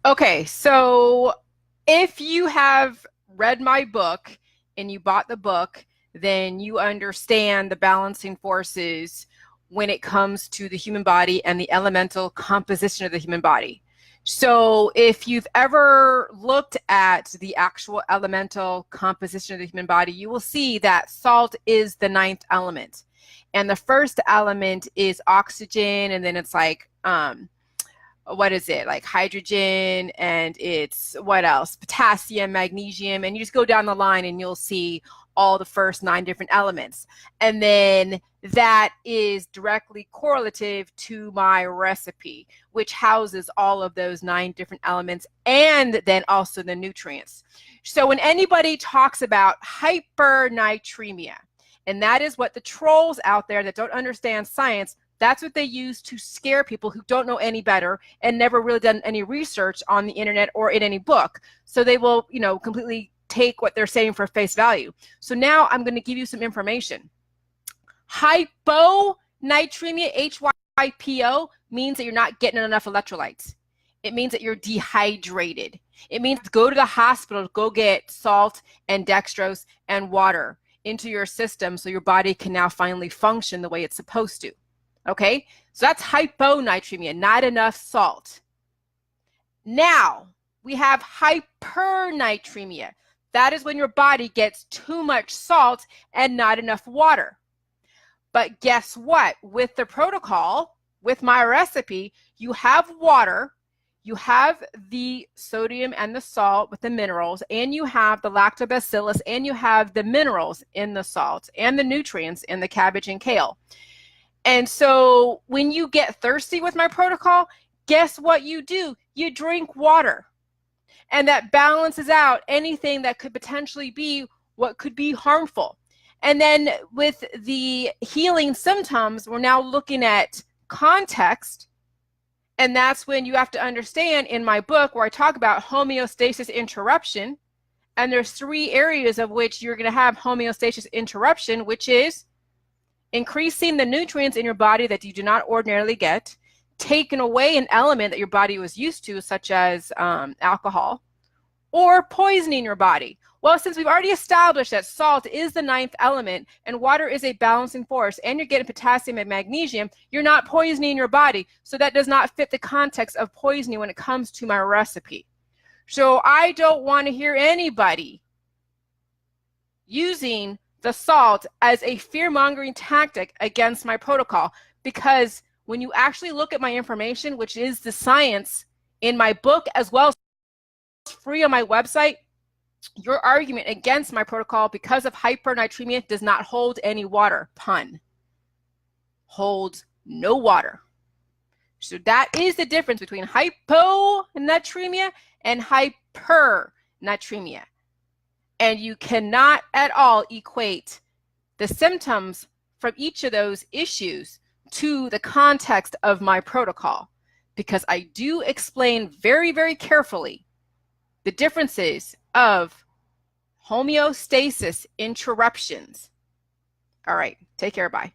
Okay, so if you have read my book and you bought the book, then you understand the balancing forces when it comes to the human body and the elemental composition of the human body. So if you've ever looked at the actual elemental composition of the human body, you will see that salt is the ninth element. And the first element is oxygen, and then it's like what is it, like hydrogen, and it's what else, potassium, magnesium, and you just go down the line and you'll see all the first 9 different elements. And then that is directly correlative to my recipe, which houses all of those 9 different elements and then also the nutrients. So when anybody talks about hypernatremia, and that is what the trolls out there that don't understand science, that's what they use to scare people who don't know any better and never really done any research on the internet or in any book. So they will, completely take what they're saying for face value. So now I'm going to give you some information. Hyponatremia, H-Y-P-O, means that you're not getting enough electrolytes. It means that you're dehydrated. It means go to the hospital, go get salt and dextrose and water into your system so your body can now finally function the way it's supposed to. Okay, so that's hyponatremia, not enough salt. Now we have hypernatremia. That is when your body gets too much salt and not enough water. But guess what? With the protocol, with my recipe, you have water, you have the sodium and the salt with the minerals, and you have the lactobacillus, and you have the minerals in the salt and the nutrients in the cabbage and kale. And so when you get thirsty with my protocol, guess what you do? You drink water. And that balances out anything that could potentially be what could be harmful. And then with the healing symptoms, we're now looking at context. And that's when you have to understand in my book where I talk about homeostasis interruption. And there's 3 areas of which you're going to have homeostasis interruption, which is increasing the nutrients in your body that you do not ordinarily get, taking away an element that your body was used to, such as alcohol, or poisoning your body. Well, since we've already established that salt is the 9th element and water is a balancing force, and you're getting potassium and magnesium, you're not poisoning your body. So that does not fit the context of poisoning when it comes to my recipe. So I don't want to hear anybody using the salt as a fear-mongering tactic against my protocol, because when you actually look at my information, which is the science in my book as well as free on my website, your argument against my protocol because of hypernatremia does not hold any water. Pun. Holds no water. So that is the difference between hyponatremia and hypernatremia. And you cannot at all equate the symptoms from each of those issues to the context of my protocol, because I do explain very, very carefully the differences of homeostasis interruptions. All right, take care, bye.